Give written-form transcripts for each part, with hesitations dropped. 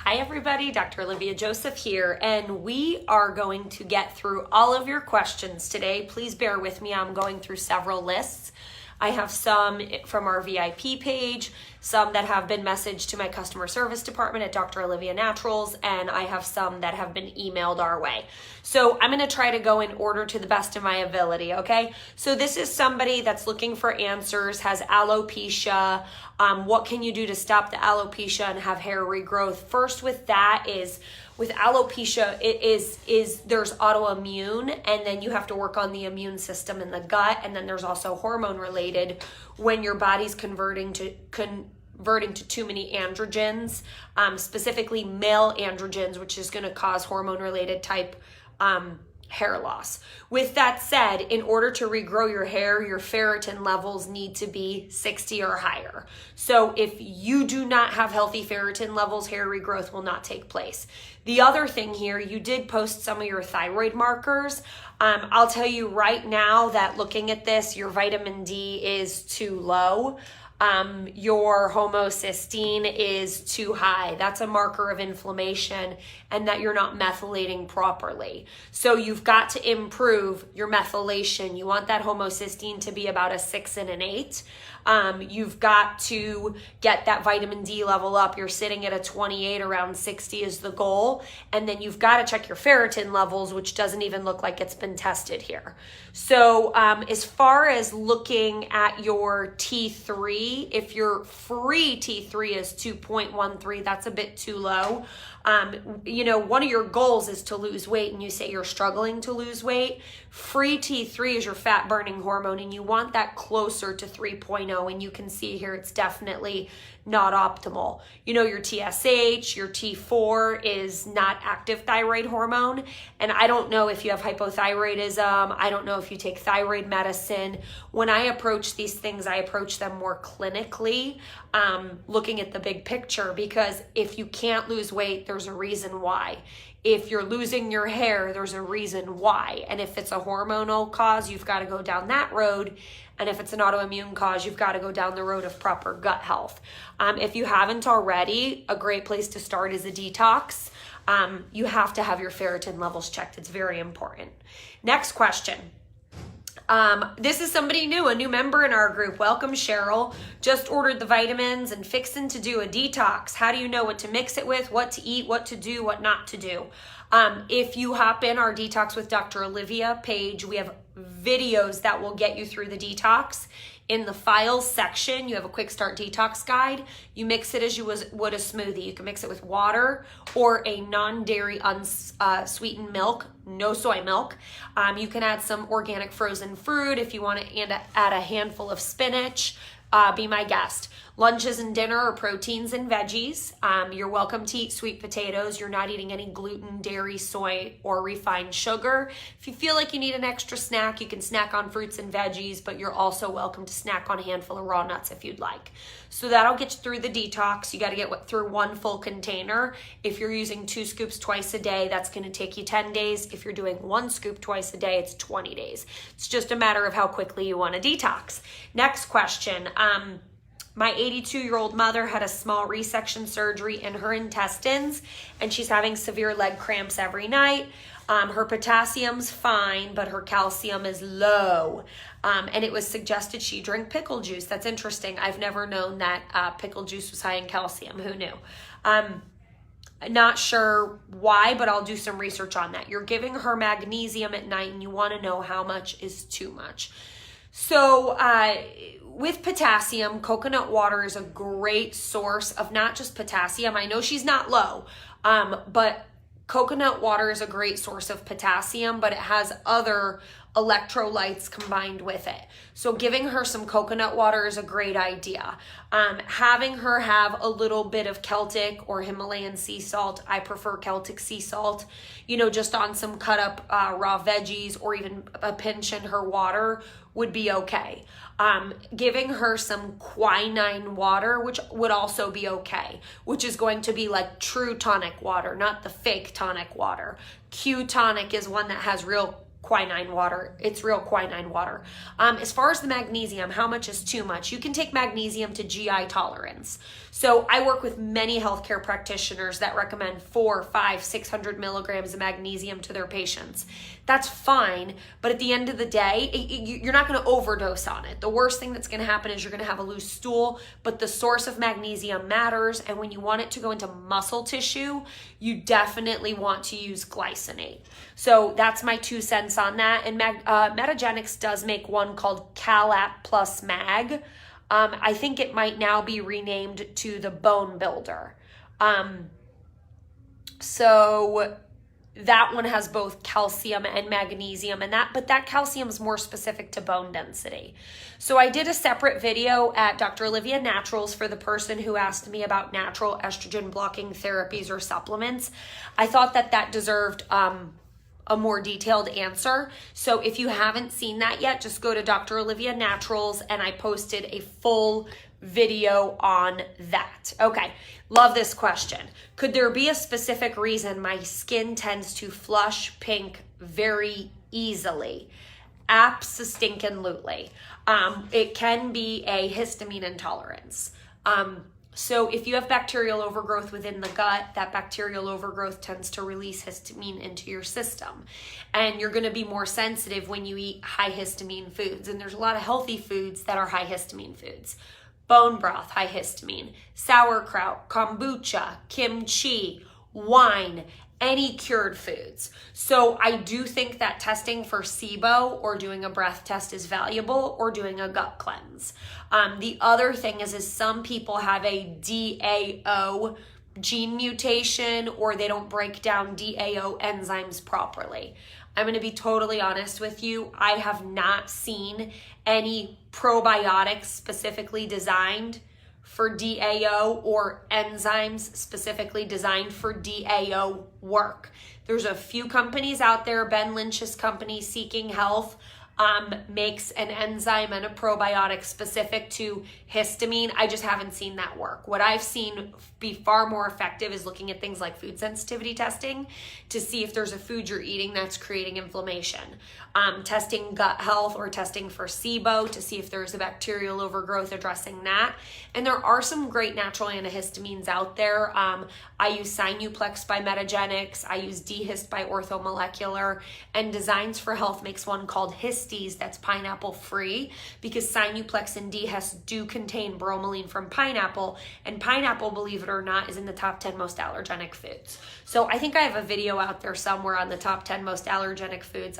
Hi everybody, Dr. Olivia Joseph here, and we are going to get through all of your questions today. Please bear with me, I'm going through several lists. I have some from our VIP page, some that have been messaged to my customer service department at Doctor Olivia Naturals, and I have some that have been emailed our way. So I'm going to try to go in order to the best of my ability, okay? So this is somebody that's looking for answers, has alopecia. What can you do to stop the alopecia and have hair regrowth? First with that is, with alopecia, there's autoimmune, and then you have to work on the immune system in the gut, and then there's also hormone related when your body's converting to too many androgens, specifically male androgens, which is going to cause hormone related type hair loss. With that said, in order to regrow your hair, your ferritin levels need to be 60 or higher. So if you do not have healthy ferritin levels, hair regrowth will not take place. The other thing here, you did post some of your thyroid markers. I'll tell you right now that looking at this, your vitamin D is too low. Your homocysteine is too high. That's a marker of inflammation and that you're not methylating properly. So you've got to improve your methylation. You want that homocysteine to be about a 6 and an 8. You've got to get that vitamin D level up. You're sitting at a 28, around 60 is the goal. And then you've got to check your ferritin levels, which doesn't even look like it's been tested here. So as far as looking at your T3, if your free T3 is 2.13, that's a bit too low. One of your goals is to lose weight, and you say you're struggling to lose weight. Free T3 is your fat burning hormone, and you want that closer to 3.0, and you can see here it's definitely not optimal. Your TSH, your T4 is not active thyroid hormone, and I don't know if you have hypothyroidism. I don't know if you take thyroid medicine. When I approach these things, I approach them more clinically, looking at the big picture, because if you can't lose weight, there's a reason why. If you're losing your hair, there's a reason why. And if it's a hormonal cause, you've got to go down that road. And if it's an autoimmune cause, you've got to go down the road of proper gut health. If you haven't already, a great place to start is a detox. You have to have your ferritin levels checked. It's very important. Next question. This is somebody new, a new member in our group. Welcome, Cheryl. Just ordered the vitamins and fixing to do a detox. How do you know what to mix it with, what to eat, what to do, what not to do? If you hop in our Detox with Dr. Olivia page, we have videos that will get you through the detox. In the files section, you have a quick start detox guide. You mix it as you would a smoothie. You can mix it with water or a non-dairy unsweetened milk, no soy milk. You can add some organic frozen fruit if you want to add a handful of spinach. Be my guest. Lunches and dinner are proteins and veggies. You're welcome to eat sweet potatoes. You're not eating any gluten, dairy, soy, or refined sugar. If you feel like you need an extra snack, you can snack on fruits and veggies, but you're also welcome to snack on a handful of raw nuts if you'd like. So that'll get you through the detox. You got to get through one full container. If you're using 2 scoops twice a day, that's going to take you 10 days. If you're doing 1 scoop twice a day, it's 20 days. It's just a matter of how quickly you want to detox. Next question. My 82-year-old mother had a small resection surgery in her intestines, and she's having severe leg cramps every night. Her potassium's fine, but her calcium is low. And it was suggested she drink pickle juice. That's interesting. I've never known that pickle juice was high in calcium. Who knew? Not sure why, but I'll do some research on that. You're giving her magnesium at night, and you want to know how much is too much. So with potassium, coconut water is a great source of not just potassium. I know she's not low, but coconut water is a great source of potassium, but it has other electrolytes combined with it. So giving her some coconut water is a great idea. Having her have a little bit of Celtic or Himalayan sea salt. I prefer Celtic sea salt, just on some cut up raw veggies, or even a pinch in her water would be okay. Giving her some quinine water, which would also be okay, which is going to be like true tonic water, not the fake tonic water. Q tonic is one that has real quinine water. It's real quinine water. As far as the magnesium, how much is too much? You can take magnesium to GI tolerance. So I work with many healthcare practitioners that recommend 400, 500, 600 milligrams of magnesium to their patients. That's fine, but at the end of the day, you're not going to overdose on it. The worst thing that's going to happen is you're going to have a loose stool, but the source of magnesium matters, and when you want it to go into muscle tissue, you definitely want to use glycinate. So that's my 2 cents on that. And Metagenics does make one called CalApp Plus Mag. I think it might now be renamed to the Bone Builder. So that one has both calcium and magnesium but that calcium is more specific to bone density. So I did a separate video at Dr. Olivia Naturals for the person who asked me about natural estrogen blocking therapies or supplements. I thought that deserved a more detailed answer. So if you haven't seen that yet, just go to Dr. Olivia Naturals, and I posted a full video on that. Okay, love this question. Could there be a specific reason my skin tends to flush pink very easily? Abso-stinkin-lutely. It can be a histamine intolerance. So if you have bacterial overgrowth within the gut, that bacterial overgrowth tends to release histamine into your system. And you're going to be more sensitive when you eat high histamine foods. And there's a lot of healthy foods that are high histamine foods. Bone broth, high histamine, sauerkraut, kombucha, kimchi, wine, any cured foods. So I do think that testing for SIBO or doing a breath test is valuable, or doing a gut cleanse. The other thing is some people have a DAO gene mutation, or they don't break down DAO enzymes properly. I'm going to be totally honest with you. I have not seen any probiotics specifically designed for DAO or enzymes specifically designed for DAO work. There's a few companies out there. Ben Lynch's company, Seeking Health, makes an enzyme and a probiotic specific to histamine. I just haven't seen that work. What I've seen be far more effective is looking at things like food sensitivity testing to see if there's a food you're eating that's creating inflammation. Testing gut health or testing for SIBO to see if there's a bacterial overgrowth, addressing that. And there are some great natural antihistamines out there. I use Sinuplex by Metagenics. I use D-Hist by Orthomolecular. And Designs for Health makes one called Histes that's pineapple free, because Sinuplex and D-Hist do contain bromelain from pineapple. And pineapple, believe it or not, is in the top 10 most allergenic foods. So I think I have a video out there somewhere on the top 10 most allergenic foods.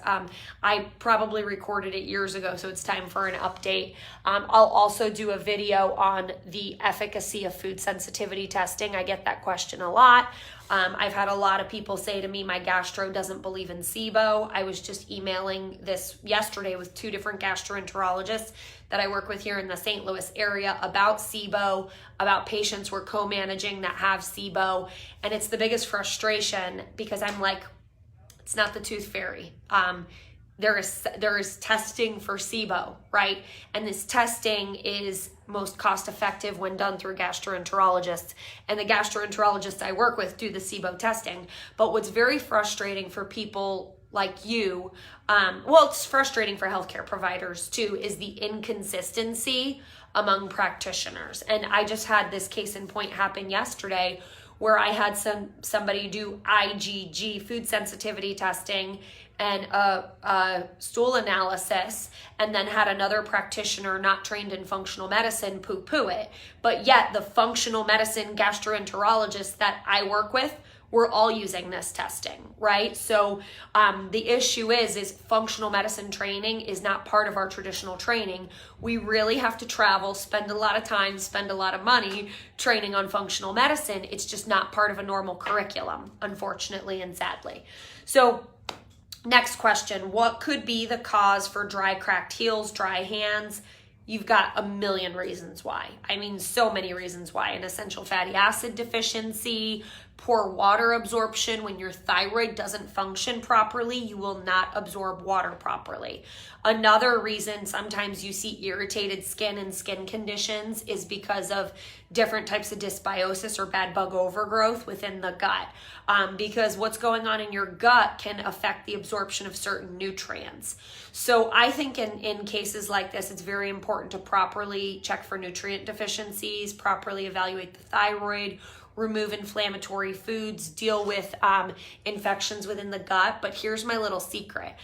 I probably recorded it years ago, so it's time for an update. I'll also do a video on the efficacy of food sensitivity testing. I get that question a lot. I've had a lot of people say to me, my gastro doesn't believe in SIBO. I was just emailing this yesterday with 2 different gastroenterologists that I work with here in the St. Louis area about SIBO, about patients we're co-managing that have SIBO. And it's the biggest frustration, because I'm like, it's not the tooth fairy. There is testing for SIBO, right? And this testing is most cost effective when done through gastroenterologists. And the gastroenterologists I work with do the SIBO testing. But what's very frustrating for people like you, it's frustrating for healthcare providers too, is the inconsistency among practitioners. And I just had this case in point happen yesterday, where I had somebody do IgG, food sensitivity testing, and a stool analysis, and then had another practitioner not trained in functional medicine poo-poo it. But yet the functional medicine gastroenterologists that I work with, we're all using this testing, right? So the issue is functional medicine training is not part of our traditional training. We really have to travel, spend a lot of time, spend a lot of money training on functional medicine. It's just not part of a normal curriculum, unfortunately and sadly. So next question, what could be the cause for dry, cracked heels, dry hands? You've got a million reasons why. I mean, so many reasons why. An essential fatty acid deficiency, poor water absorption. When your thyroid doesn't function properly, you will not absorb water properly. Another reason sometimes you see irritated skin and skin conditions is because of different types of dysbiosis or bad bug overgrowth within the gut, because what's going on in your gut can affect the absorption of certain nutrients. So I think in cases like this, it's very important to properly check for nutrient deficiencies, properly evaluate the thyroid, remove inflammatory foods, deal with infections within the gut. But here's my little secret.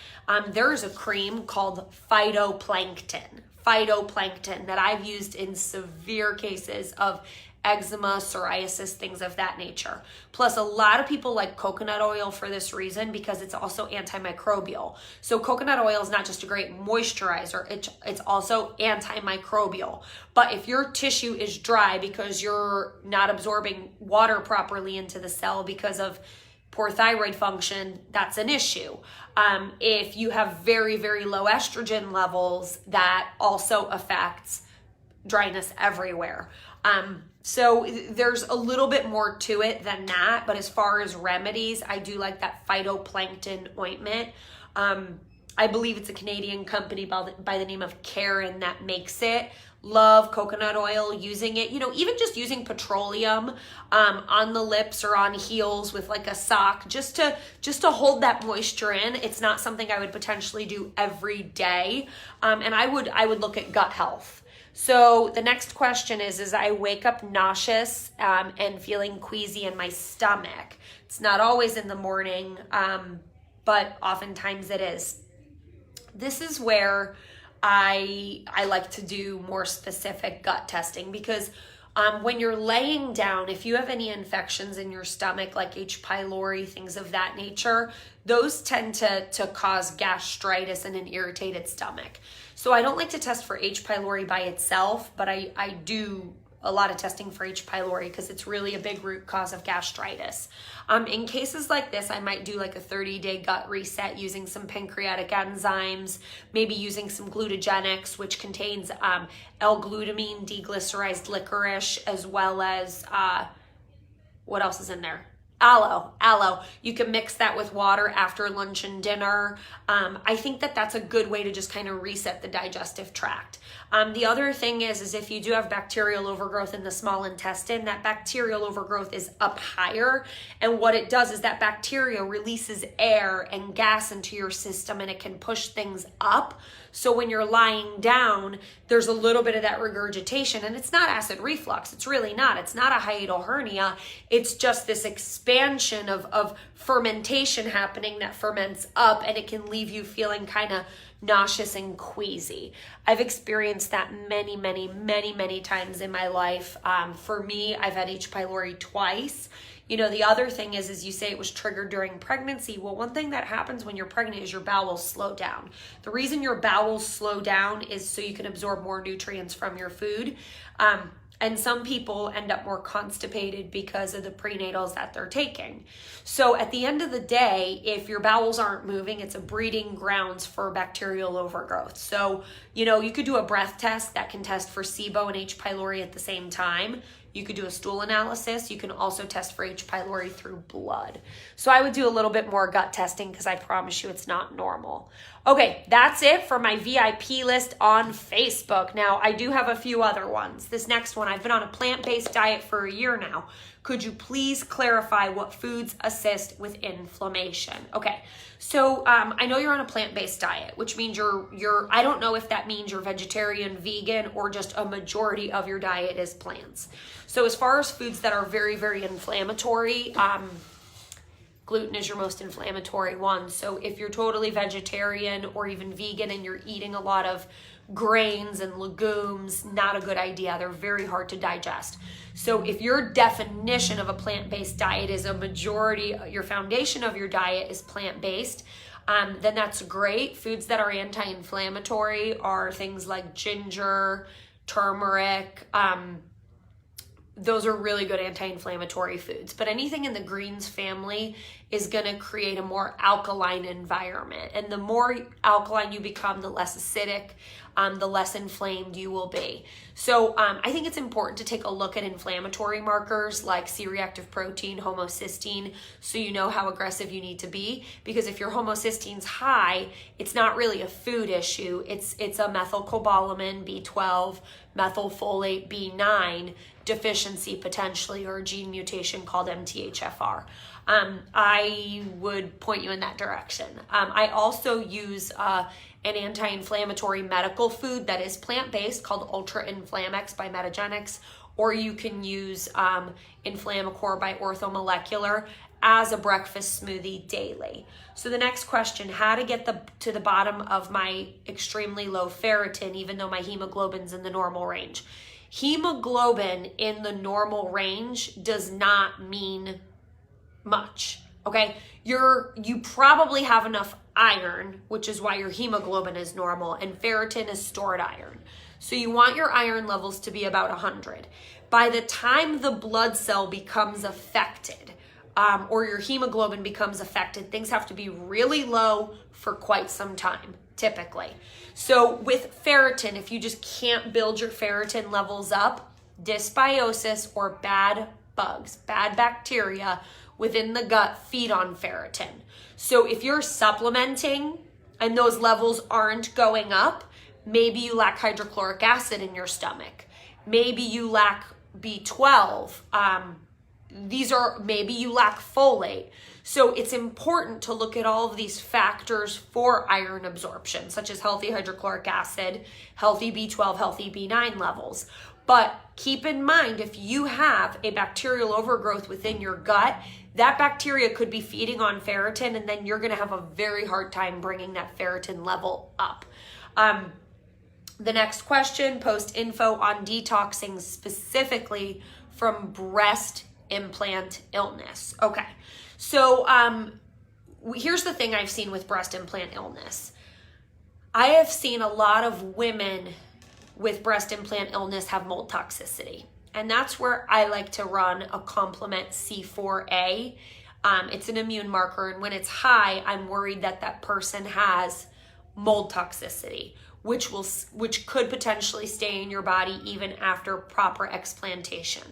There is a cream called phytoplankton that I've used in severe cases of eczema, psoriasis, things of that nature. Plus, a lot of people like coconut oil for this reason, because it's also antimicrobial. So coconut oil is not just a great moisturizer, it's also antimicrobial. But if your tissue is dry because you're not absorbing water properly into the cell because of poor thyroid function, that's an issue. If you have very, very low estrogen levels, that also affects dryness everywhere. So there's a little bit more to it than that, but as far as remedies, I do like that phytoplankton ointment. I believe it's a Canadian company by the name of Karen that makes it. Love coconut oil, using it, even just using petroleum on the lips or on heels with like a sock, just to hold that moisture in. It's not something I would potentially do every day. And I would look at gut health. So the next question is I wake up nauseous and feeling queasy in my stomach. It's not always in the morning, but oftentimes it is. This is where I like to do more specific gut testing, because when you're laying down, if you have any infections in your stomach, like H. pylori, things of that nature, those tend to cause gastritis and an irritated stomach. So I don't like to test for H. pylori by itself, but I do a lot of testing for H. pylori because it's really a big root cause of gastritis. In cases like this, I might do like a 30-day gut reset using some pancreatic enzymes, maybe using some glutagenics, which contains L-glutamine, deglycerized licorice, as well as, what else is in there? Aloe. You can mix that with water after lunch and dinner. I think that's a good way to just kind of reset the digestive tract. The other thing is if you do have bacterial overgrowth in the small intestine, that bacterial overgrowth is up higher. And what it does is that bacteria releases air and gas into your system, and it can push things up. So when you're lying down, there's a little bit of that regurgitation, and it's not acid reflux. It's really not. It's not a hiatal hernia. It's just this expansion of fermentation happening that ferments up, and it can leave you feeling kind of nauseous and queasy. I've experienced that many times in my life. For me, I've had H. pylori twice. The other thing is you say it was triggered during pregnancy. Well, one thing that happens when you're pregnant is your bowels slow down. The reason your bowels slow down is so you can absorb more nutrients from your food. And some people end up more constipated because of the prenatals that they're taking. So at the end of the day, if your bowels aren't moving, it's a breeding grounds for bacterial overgrowth. So, you could do a breath test that can test for SIBO and H. pylori at the same time. You could do a stool analysis. You can also test for H. pylori through blood. So I would do a little bit more gut testing because I promise you it's not normal. Okay, that's it for my VIP list on Facebook. Now, I do have a few other ones. This next one, I've been on a plant-based diet for a year now. Could you please clarify what foods assist with inflammation? Okay, so I know you're on a plant-based diet, which means I don't know if that means you're vegetarian, vegan, or just a majority of your diet is plants. So as far as foods that are very, very inflammatory, gluten is your most inflammatory one. So if you're totally vegetarian or even vegan and you're eating a lot of grains and legumes, not a good idea. They're very hard to digest. So if your definition of a plant-based diet is a majority, your foundation of your diet is plant-based, then that's great. Foods that are anti-inflammatory are things like ginger, turmeric. Those are really good anti-inflammatory foods. But anything in the greens family is going to create a more alkaline environment. And the more alkaline you become, the less acidic, the less inflamed you will be. So I think it's important to take a look at inflammatory markers like C-reactive protein, homocysteine, so you know how aggressive you need to be. Because if your homocysteine's high, it's not really a food issue. It's a methylcobalamin, B12, methylfolate, B9, deficiency potentially, or a gene mutation called MTHFR. I would point you in that direction. I also use an anti-inflammatory medical food that is plant-based called Ultra Inflamex by Metagenics, or you can use Inflammacore by Orthomolecular as a breakfast smoothie daily. So the next question, how to get to the bottom of my extremely low ferritin, even though my hemoglobin's in the normal range. Hemoglobin in the normal range does not mean much, okay? You probably have enough iron, which is why your hemoglobin is normal, and ferritin is stored iron. So you want your iron levels to be about 100. By the time the blood cell becomes affected, or your hemoglobin becomes affected, things have to be really low for quite some time, typically. So with ferritin, if you just can't build your ferritin levels up, dysbiosis or bad bugs, bad bacteria within the gut feed on ferritin. So if you're supplementing and those levels aren't going up, maybe you lack hydrochloric acid in your stomach. Maybe you lack B12. Maybe you lack folate. So it's important to look at all of these factors for iron absorption, such as healthy hydrochloric acid, healthy B12, healthy B9 levels. But keep in mind, if you have a bacterial overgrowth within your gut, that bacteria could be feeding on ferritin, and then you're going to have a very hard time bringing that ferritin level up. The next question, post info on detoxing specifically from breast implant illness. Okay, so here's the thing I've seen with breast implant illness. I have seen a lot of women with breast implant illness have mold toxicity. And that's where I like to run a complement C4A. It's an immune marker, and when it's high, I'm worried that that person has mold toxicity, which could potentially stay in your body even after proper explantation.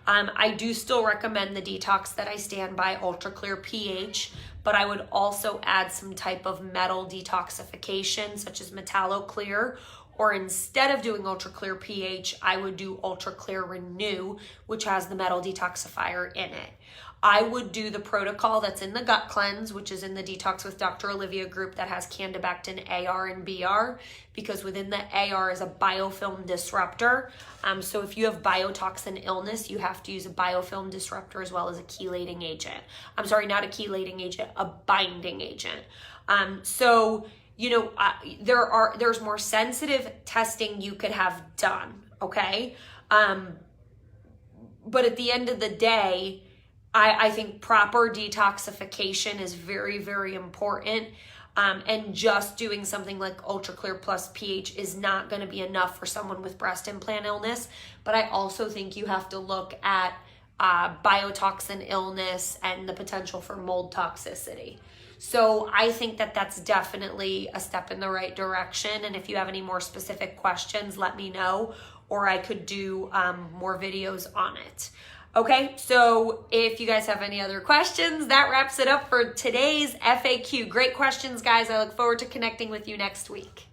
I do still recommend the detox that I stand by, Ultra Clear pH, but I would also add some type of metal detoxification, such as Metallo Clear, or instead of doing Ultra Clear pH, I would do Ultra Clear Renew, which has the metal detoxifier in it. I would do the protocol that's in the Gut Cleanse, which is in the Detox with Dr. Olivia group that has Candibactin AR and BR, because within the AR is a biofilm disruptor. So if you have biotoxin illness, you have to use a biofilm disruptor as well as a chelating agent. I'm sorry, not a chelating agent, a binding agent. There's more sensitive testing you could have done, okay? But at the end of the day, I think proper detoxification is very, very important. And just doing something like Ultra Clear plus pH is not going to be enough for someone with breast implant illness. But I also think you have to look at biotoxin illness and the potential for mold toxicity. So I think that that's definitely a step in the right direction. And if you have any more specific questions, let me know, or I could do more videos on it. Okay, so if you guys have any other questions, that wraps it up for today's FAQ. Great questions, guys. I look forward to connecting with you next week.